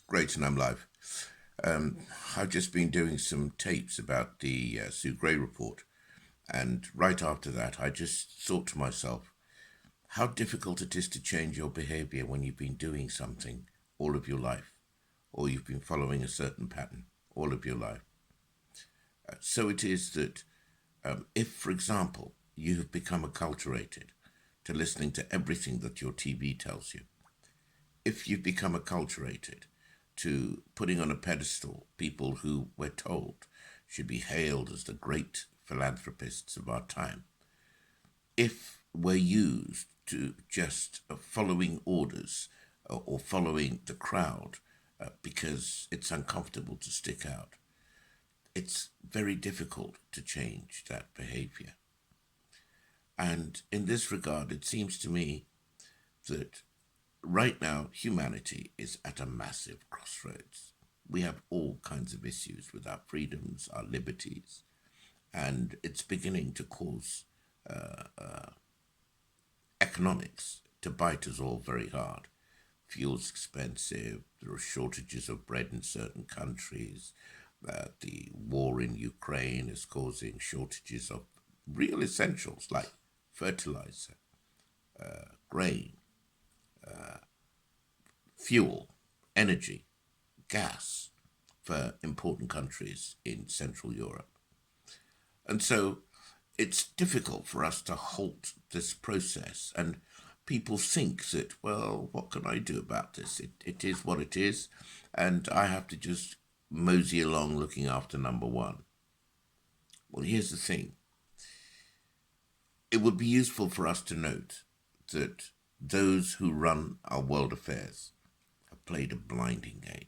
Great, and I'm live. Um, I've just been doing some tapes about the Sue Gray report, and right after that, I just thought to myself how difficult it is to change your behavior when you've been doing something all of your life, or you've been following a certain pattern all of your life. So it is that if, for example, you have become acculturated to listening to everything that your TV tells you, if you've become acculturated to putting on a pedestal people who we're told should be hailed as the great philanthropists of our time, if we're used to just following orders or following the crowd because it's uncomfortable to stick out, it's very difficult to change that behavior. And in this regard, it seems to me that right now, humanity is at a massive crossroads. We have all kinds of issues with our freedoms, our liberties, and it's beginning to cause economics to bite us all very hard. Fuel's expensive, there are shortages of bread in certain countries, the war in Ukraine is causing shortages of real essentials like fertilizer, grain, fuel, energy, gas for important countries in Central Europe. And so it's difficult for us to halt this process. And people think that, well, what can I do about this? It is what it is. And I have to just mosey along looking after number one. Well, here's the thing. It would be useful for us to note that those who run our world affairs have played a blinding game.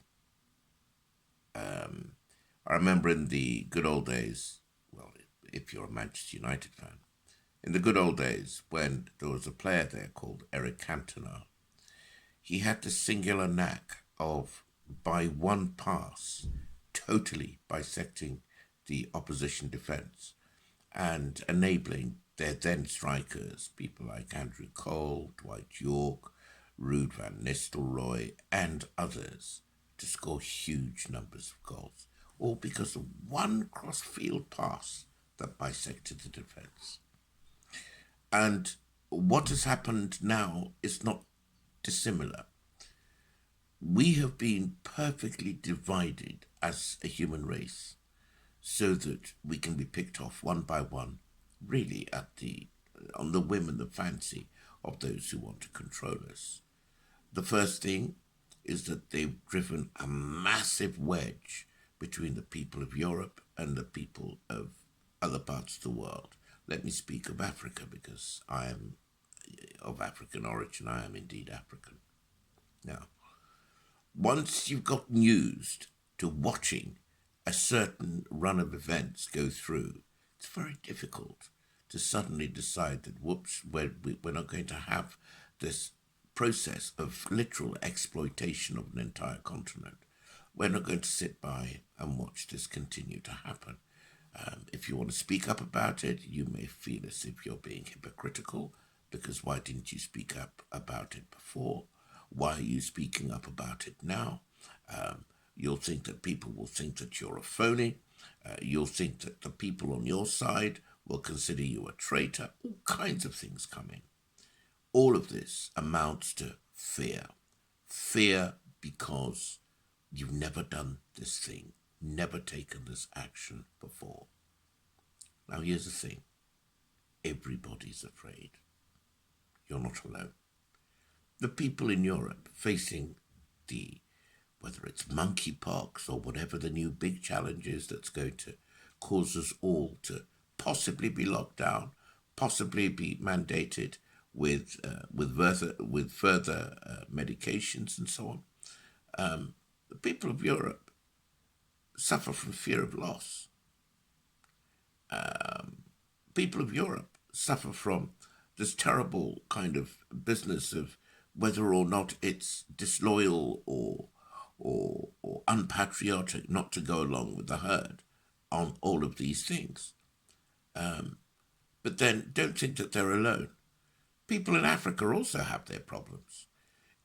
I remember in the good old days, well, if you're a Manchester United fan, in the good old days when there was a player there called Eric Cantona, he had the singular knack of, by one pass, totally bisecting the opposition defence and enabling their then strikers, people like Andrew Cole, Dwight York, Ruud van Nistelrooy, and others, to score huge numbers of goals, all because of one cross-field pass that bisected the defence. And what has happened now is not dissimilar. We have been perfectly divided as a human race so that we can be picked off one by one, really on the whim and the fancy of those who want to control us. The first thing is that they've driven a massive wedge between the people of Europe and the people of other parts of the world. Let me speak of Africa because I am of African origin. I am indeed African. Now, once you've gotten used to watching a certain run of events go through, it's very difficult to suddenly decide that, whoops, we're not going to have this process of literal exploitation of an entire continent. We're not going to sit by and watch this continue to happen. If you want to speak up about it, you may feel as if you're being hypocritical, because why didn't you speak up about it before? Why are you speaking up about it now? You'll think that people will think that you're a phony. You'll think that the people on your side will consider you a traitor. All kinds of things coming. All of this amounts to fear. Fear because you've never done this thing, never taken this action before. Now here's the thing. Everybody's afraid. You're not alone. The people in Europe facing whether it's monkeypox or whatever the new big challenge is that's going to cause us all to possibly be locked down, possibly be mandated with further medications and so on. The people of Europe suffer from fear of loss. People of Europe suffer from this terrible kind of business of whether or not it's disloyal or unpatriotic not to go along with the herd on all of these things. But then don't think that they're alone. People in Africa also have their problems.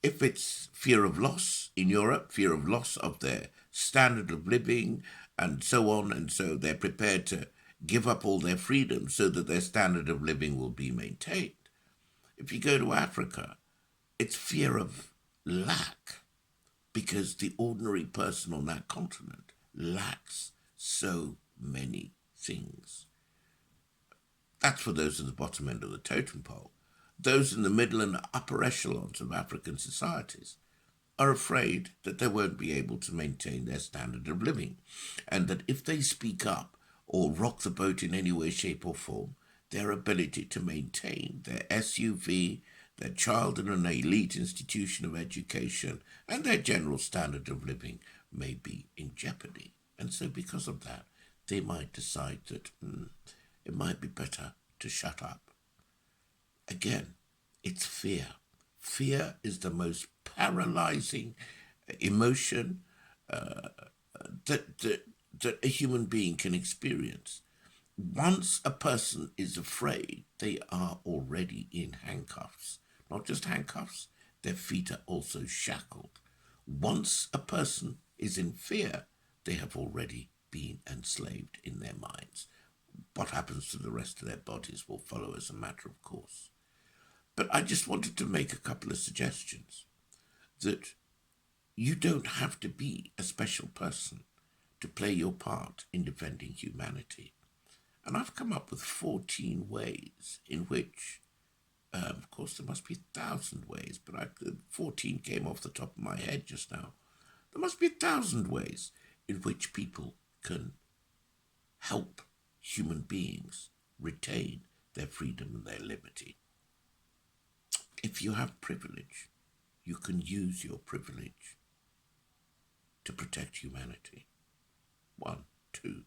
If it's fear of loss, in Europe, fear of loss of their standard of living and so on, and so they're prepared to give up all their freedom so that their standard of living will be maintained. If you go to Africa, it's fear of lack, because the ordinary person on that continent lacks so many things. That's for those at the bottom end of the totem pole. Those in the middle and upper echelons of African societies are afraid that they won't be able to maintain their standard of living, and that if they speak up or rock the boat in any way, shape, or form, their ability to maintain their SUV, their child in an elite institution of education, and their general standard of living may be in jeopardy. And so because of that, they might decide that it might be better to shut up. Again, it's fear. Fear is the most paralyzing emotion that a human being can experience. Once a person is afraid, they are already in handcuffs. Not just handcuffs, their feet are also shackled. Once a person is in fear, they have already been enslaved in their minds. What happens to the rest of their bodies will follow as a matter of course. But I just wanted to make a couple of suggestions that you don't have to be a special person to play your part in defending humanity. And I've come up with 14 ways in which, of course, there must be 1,000 ways, but 14 came off the top of my head just now. There must be 1,000 ways in which people can help human beings retain their freedom and their liberty. If you have privilege, you can use your privilege to protect humanity. 1, 2.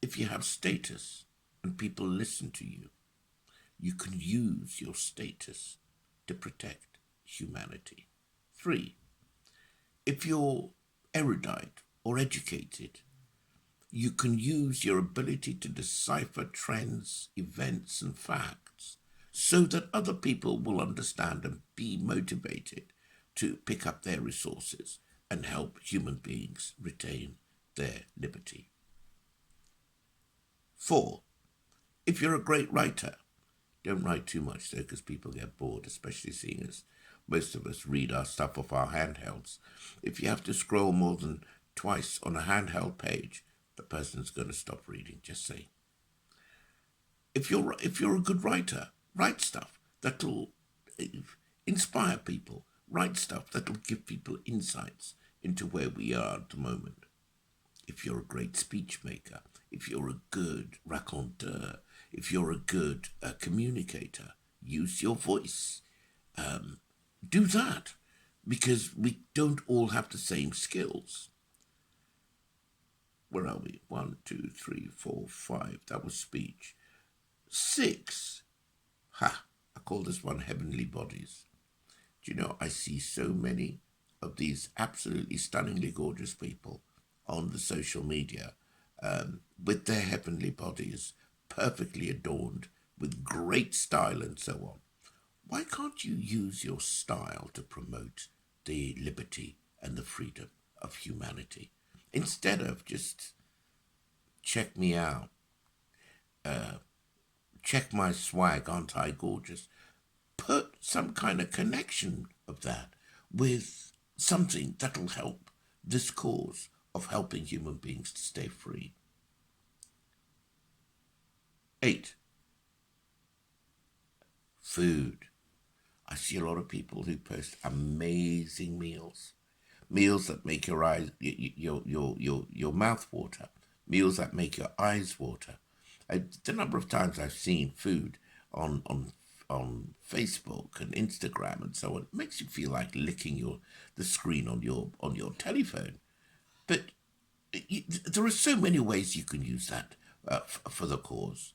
If you have status and people listen to you, you can use your status to protect humanity. 3. If you're erudite or educated, you can use your ability to decipher trends, events, and facts so that other people will understand and be motivated to pick up their resources and help human beings retain their liberty. 4. If you're a great writer, don't write too much though, because people get bored, especially seeing as most of us read our stuff off our handhelds. If you have to scroll more than twice on a handheld page, the person's going to stop reading, just saying. If you're a good writer, write stuff that'll inspire people. Write stuff that'll give people insights into where we are at the moment. If you're a great speech maker, if you're a good raconteur, if you're a good communicator, use your voice. Do that, because we don't all have the same skills. Where are we? 1, 2, 3, 4, 5. That was speech. 6. I call this one heavenly bodies. Do you know, I see so many of these absolutely stunningly gorgeous people on the social media with their heavenly bodies perfectly adorned with great style and so on. Why can't you use your style to promote the liberty and the freedom of humanity instead of just check me out, check my swag, aren't I gorgeous? Put some kind of connection of that with something that'll help this cause of helping human beings to stay free. 8. Food. I see a lot of people who post amazing meals that make your eyes, your mouth water, meals that make your eyes water. The number of times I've seen food on Facebook and Instagram and so on, it makes you feel like licking the screen on your telephone. But there are so many ways you can use that for the cause.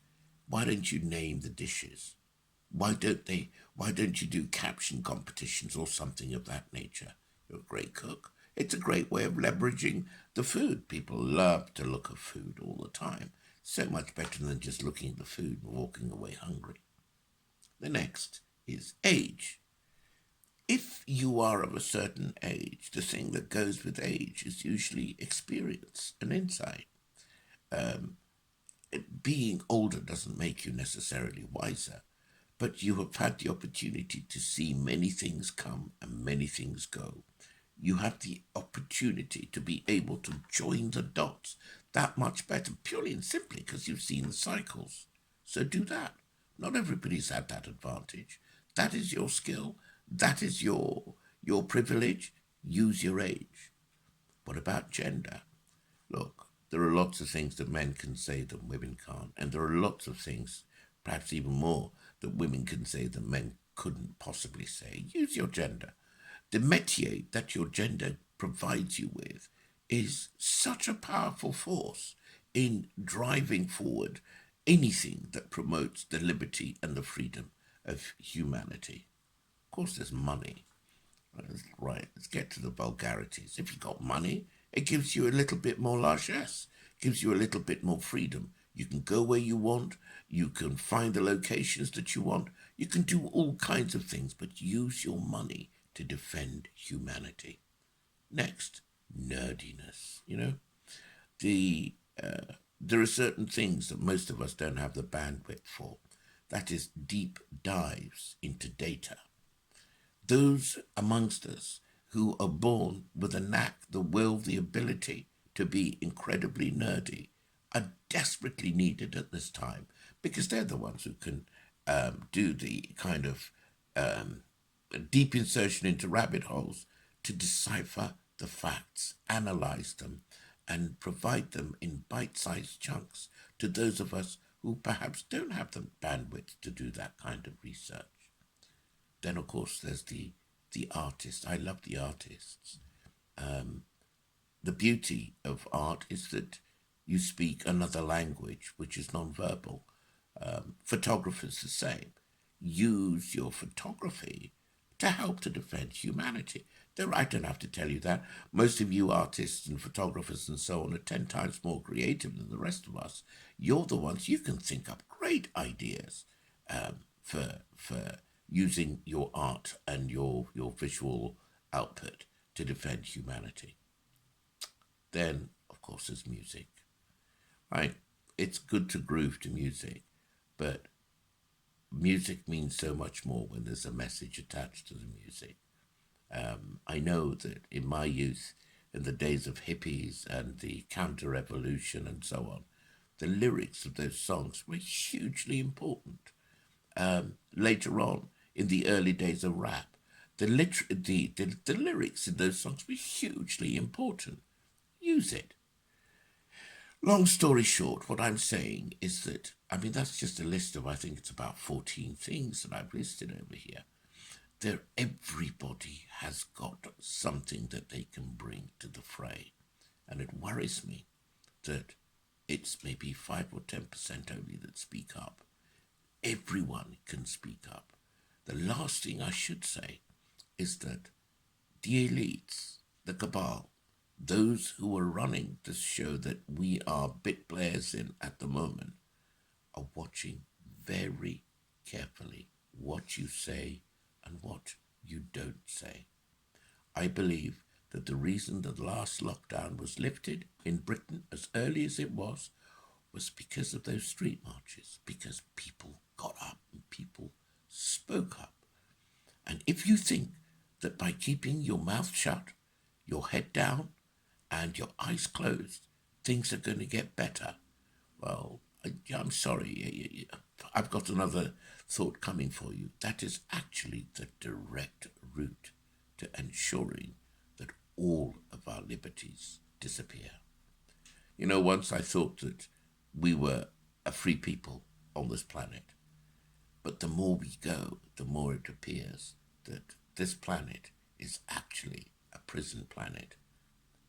Why don't you name the dishes? Why don't you do caption competitions or something of that nature? You're a great cook. It's a great way of leveraging the food. People love to look at food all the time. So much better than just looking at the food and walking away hungry. The next is age. If you are of a certain age, the thing that goes with age is usually experience and insight. Um, Being older doesn't make you necessarily wiser, but you have had the opportunity to see many things come and many things go. You have the opportunity to be able to join the dots that much better, purely and simply because you've seen the cycles. So do that. Not everybody's had that advantage. That is your skill. That is your privilege. Use your age. What about gender? Look, there are lots of things that men can say that women can't, and there are lots of things, perhaps even more, that women can say that men couldn't possibly say. Use your gender. The métier that your gender provides you with is such a powerful force in driving forward anything that promotes the liberty and the freedom of humanity. Of course, there's money. Right, let's get to the vulgarities. If you've got money, it gives you a little bit more largesse, gives you a little bit more freedom. You can go where you want, you can find the locations that you want, you can do all kinds of things, but use your money to defend humanity. Next, nerdiness. The there are certain things that most of us don't have the bandwidth for. That is deep dives into data. Those amongst us who are born with a knack, the will, the ability to be incredibly nerdy are desperately needed at this time because they're the ones who can do the kind of deep insertion into rabbit holes to decipher the facts, analyze them, and provide them in bite-sized chunks to those of us who perhaps don't have the bandwidth to do that kind of research. Then, of course, there's the artists. I love the artists. The beauty of art is that you speak another language, which is non-verbal. Photographers the same. Use your photography to help to defend humanity. I don't have to tell you that. Most of you artists and photographers and so on are 10 times more creative than the rest of us. You're the ones, you can think up great ideas for using your art and your visual output to defend humanity. Then, of course, there's music. Right? It's good to groove to music, but music means so much more when there's a message attached to the music. I know that in my youth, in the days of hippies and the counter-revolution and so on, the lyrics of those songs were hugely important. Later on, in the early days of rap, the lyrics in those songs were hugely important. Use it. Long story short, what I'm saying is that, that's just a list of, I think it's about 14 things that I've listed over here. Everybody has got something that they can bring to the fray. And it worries me that it's maybe 5 or 10% only that speak up. Everyone can speak up. The last thing I should say is that the elites, the cabal, those who are running this show that we are bit players in at the moment, are watching very carefully what you say and what you don't say. I believe that the reason the last lockdown was lifted in Britain as early as it was because of those street marches, because people got up and people spoke up. And if you think that by keeping your mouth shut, your head down, and your eyes closed, things are going to get better, well, I'm sorry. I've got another thought coming for you. That is actually the direct route to ensuring that all of our liberties disappear. Once I thought that we were a free people on this planet. But the more we go, the more it appears that this planet is actually a prison planet.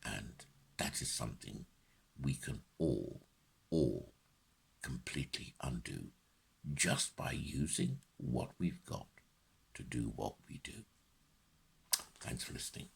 And that is something we can all completely undo just by using what we've got to do what we do. Thanks for listening.